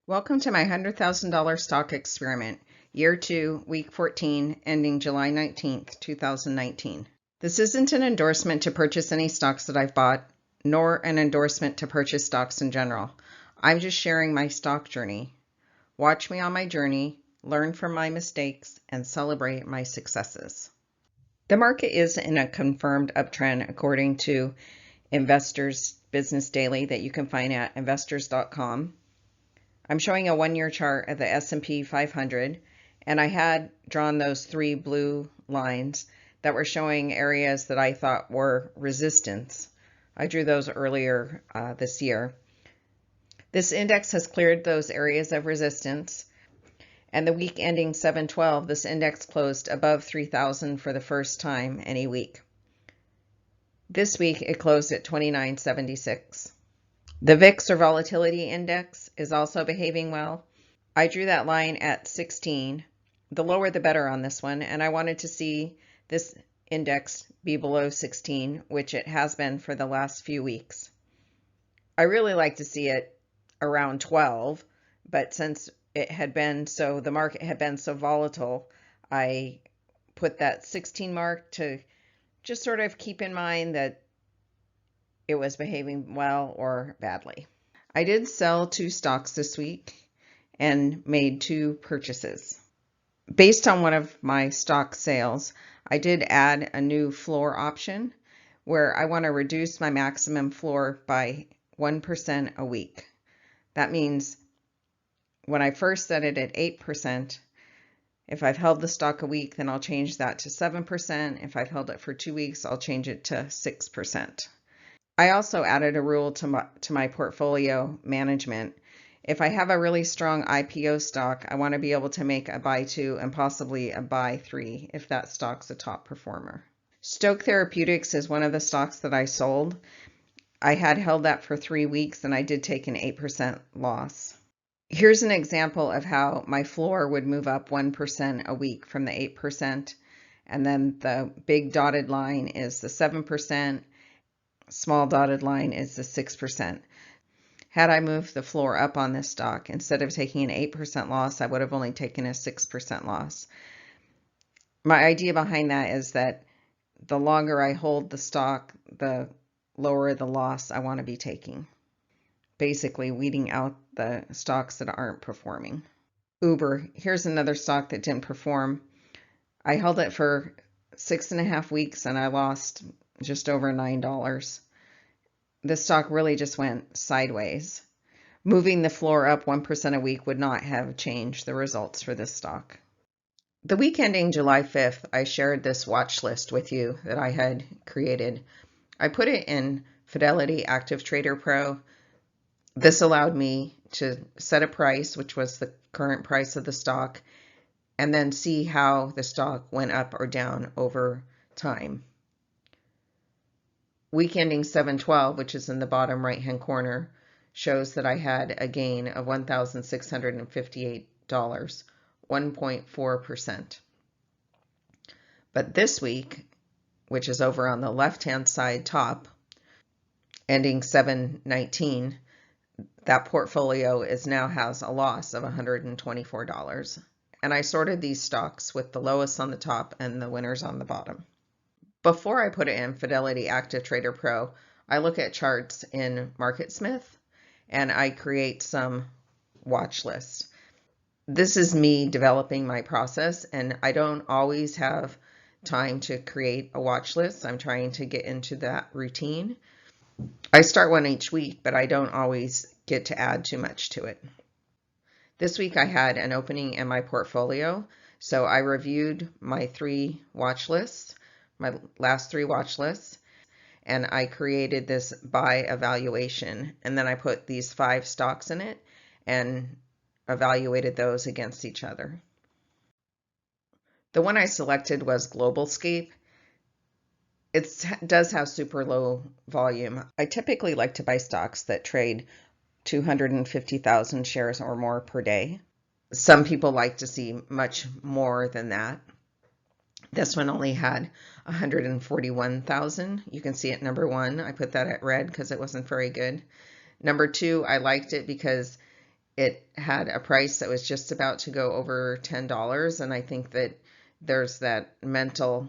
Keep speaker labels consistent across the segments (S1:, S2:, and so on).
S1: Welcome to my $100,000 stock experiment, year 2, week 14, ending July 19th, 2019. This isn't an endorsement to purchase any stocks that I've bought, nor an endorsement to purchase stocks in general. I'm just sharing my stock journey. Watch me on my journey, learn from my mistakes, and celebrate my successes. The market is in a confirmed uptrend according to Investors Business Daily that you can find at investors.com. I'm showing a one-year chart of the S&P 500, and I had drawn those 3 blue lines that were showing areas that I thought were resistance. I drew those earlier this year. This index has cleared those areas of resistance, and the week ending 7/12, this index closed above 3,000 for the first time any week. This week it closed at 2976. The VIX, or Volatility Index, is also behaving well. I drew that line at 16. The lower the better on this one, and I wanted to see this index be below 16, which it has been for the last few weeks. I really like to see it around 12, but since the market had been so volatile, I put that 16 mark to just sort of keep in mind that it was behaving well or badly. I did sell 2 stocks this week and made 2 purchases. Based on one of my stock sales, I did add a new floor option where I want to reduce my maximum floor by 1% a week. That means when I first set it at 8%, if I've held the stock a week, then I'll change that to 7%. If I've held it for 2 weeks, I'll change it to 6%. I also added a rule to my portfolio management. If I have a really strong IPO stock, I want to be able to make a buy 2 and possibly a buy 3 if that stock's a top performer. Stoke Therapeutics is one of the stocks that I sold. I had held that for 3 weeks and I did take an 8% loss. Here's an example of how my floor would move up 1% a week from the 8%, and then the big dotted line is the 7%. Small dotted line is the 6%. Had I moved the floor up on this stock, instead of taking an 8% loss, I would have only taken a 6% loss. My idea behind that is that the longer I hold the stock, the lower the loss I want to be taking. Basically, weeding out the stocks that aren't performing. Uber, here's another stock that didn't perform. I held it for 6.5 weeks and I lost just over $9. The stock really just went sideways. Moving the floor up 1% a week would not have changed the results for this stock. The week ending July 5th, I shared this watch list with you that I had created. I put it in Fidelity Active Trader Pro. This allowed me to set a price, which was the current price of the stock, and then see how the stock went up or down over time. Week ending 7/12, which is in the bottom right-hand corner, shows that I had a gain of $1,658, 1.4%. But this week, which is over on the left-hand side top, ending 7/19, that portfolio now has a loss of $124. And I sorted these stocks with the lowest on the top and the winners on the bottom. Before I put it in Fidelity Active Trader Pro, I look at charts in MarketSmith and I create some watch lists. This is me developing my process, and I don't always have time to create a watch list. I'm trying to get into that routine. I start one each week, but I don't always get to add too much to it. This week I had an opening in my portfolio, so I reviewed my 3 watch lists, my last 3 watch lists, and I created this buy evaluation, and then I put these 5 stocks in it and evaluated those against each other. The one I selected was GlobalScape. It does have super low volume. I typically like to buy stocks that trade 250,000 shares or more per day. Some people like to see much more than that. This one only had 141,000. You can see it number 1. I put that at red because it wasn't very good. Number 2, I liked it because it had a price that was just about to go over $10, and I think that there's that mental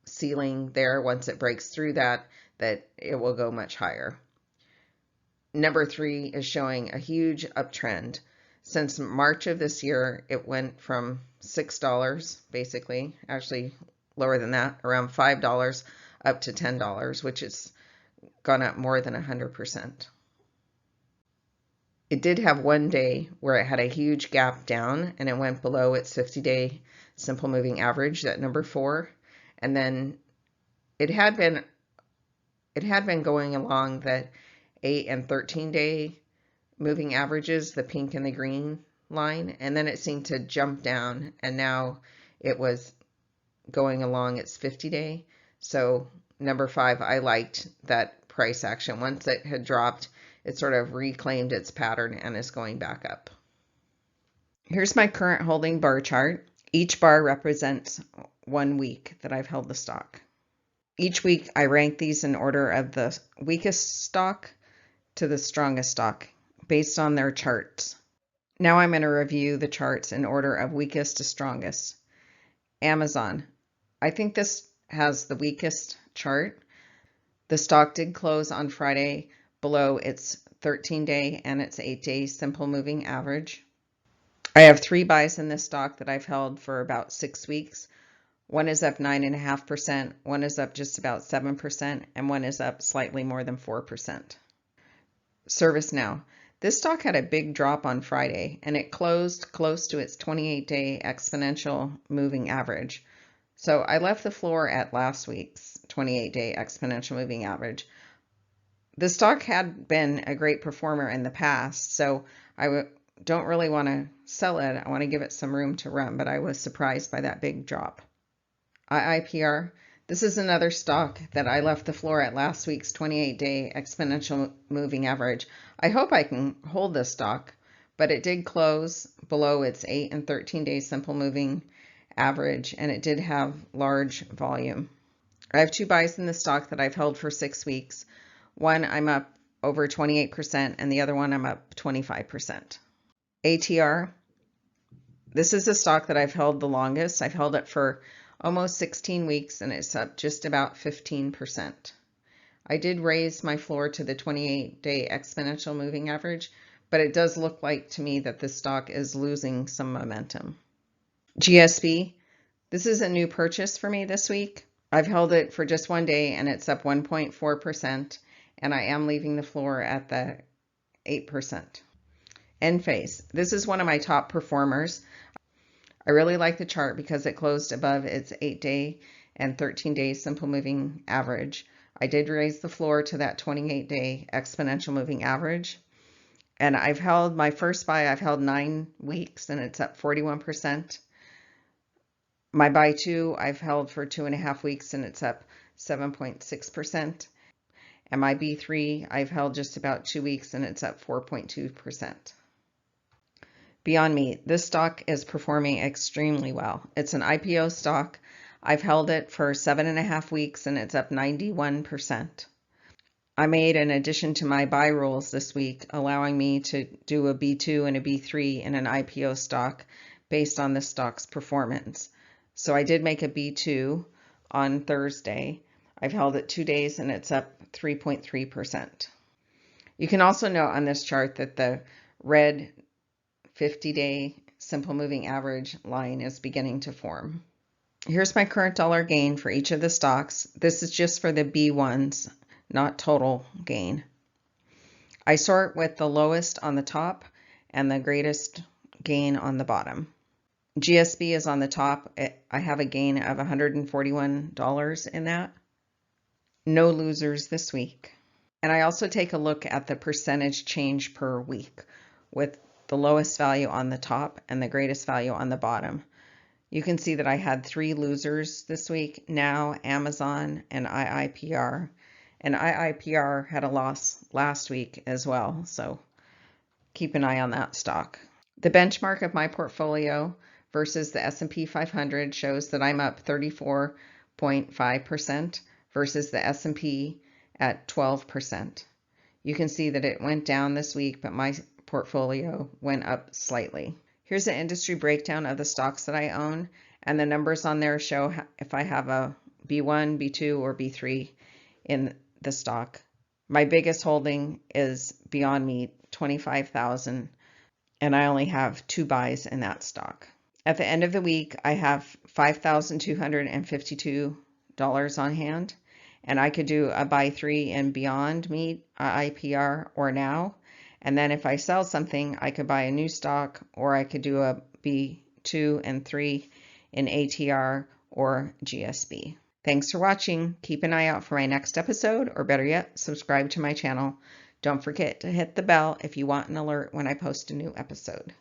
S1: ceiling there. Once it breaks through that it will go much higher. Number 3 is showing a huge uptrend. Since March of this year, it went from $6, basically, actually lower than that, around $5 up to $10, which has gone up more than 100%. It did have one day where it had a huge gap down and it went below its 50-day simple moving average, that number 4, and then it had been going along that 8 and 13-day moving averages, the pink and the green line, and then it seemed to jump down, and now it was going along its 50-day. So number 5, I liked that price action. Once it had dropped, it sort of reclaimed its pattern and is going back up. Here's my current holding bar chart. Each bar represents 1 week that I've held the stock. Each week I rank these in order of the weakest stock to the strongest stock based on their charts. Now I'm going to review the charts in order of weakest to strongest. Amazon. I think this has the weakest chart. The stock did close on Friday below its 13-day and its 8-day simple moving average. I have 3 buys in this stock that I've held for about 6 weeks. One is up 9.5%, one is up just about 7%, and one is up slightly more than 4%. ServiceNow. This stock had a big drop on Friday, and it closed close to its 28-day exponential moving average. So I left the floor at last week's 28-day exponential moving average. The stock had been a great performer in the past, so I don't really want to sell it. I want to give it some room to run, but I was surprised by that big drop. IIPR. This is another stock that I left the floor at last week's 28-day exponential moving average. I hope I can hold this stock, but it did close below its 8 and 13-day simple moving average, and it did have large volume. I have 2 buys in the stock that I've held for 6 weeks. One I'm up over 28%, and the other one I'm up 25%. ATR. This is a stock that I've held the longest. I've held it for almost 16 weeks, and it's up just about 15%. I did raise my floor to the 28-day exponential moving average, but it does look like to me that this stock is losing some momentum. GSB. This is a new purchase for me this week. I've held it for just 1 day, and it's up 1.4%, and I am leaving the floor at the 8%. Enphase. This is one of my top performers. I really like the chart because it closed above its 8-day and 13-day simple moving average. I did raise the floor to that 28-day exponential moving average. And I've held my first buy, I've held 9 weeks, and it's up 41%. My buy 2, I've held for 2.5 weeks, and it's up 7.6%. And my B3, I've held just about 2 weeks, and it's up 4.2%. Beyond Meat. This stock is performing extremely well. It's an IPO stock. I've held it for 7.5 weeks, and it's up 91%. I made an addition to my buy rules this week, allowing me to do a B2 and a B3 in an IPO stock based on the stock's performance. So I did make a B2 on Thursday. I've held it 2 days, and it's up 3.3%. You can also note on this chart that the red 50-day simple moving average line is beginning to form. Here's my current dollar gain for each of the stocks. This is just for the B1s, not total gain. I sort with the lowest on the top and the greatest gain on the bottom. GSB is on the top. I have a gain of $141 in that. No losers this week. And I also take a look at the percentage change per week with the lowest value on the top and the greatest value on the bottom. You can see that I had 3 losers this week, Now, Amazon, and IIPR. And IIPR had a loss last week as well, so keep an eye on that stock. The benchmark of my portfolio versus the S&P 500 shows that I'm up 34.5% versus the S&P at 12%. You can see that it went down this week, but my portfolio went up slightly. Here's an industry breakdown of the stocks that I own, and the numbers on there show if I have a B1, B2, or B3 in the stock. My biggest holding is Beyond Meat, 25,000, and I only have 2 buys in that stock. At the end of the week, I have $5,252 on hand, and I could do a buy 3 in Beyond Meat, IPR, or now. And then if I sell something, I could buy a new stock, or I could do a B2 and 3 in ATR or GSB. Thanks for watching. Keep an eye out for my next episode, or better yet, subscribe to my channel. Don't forget to hit the bell if you want an alert when I post a new episode.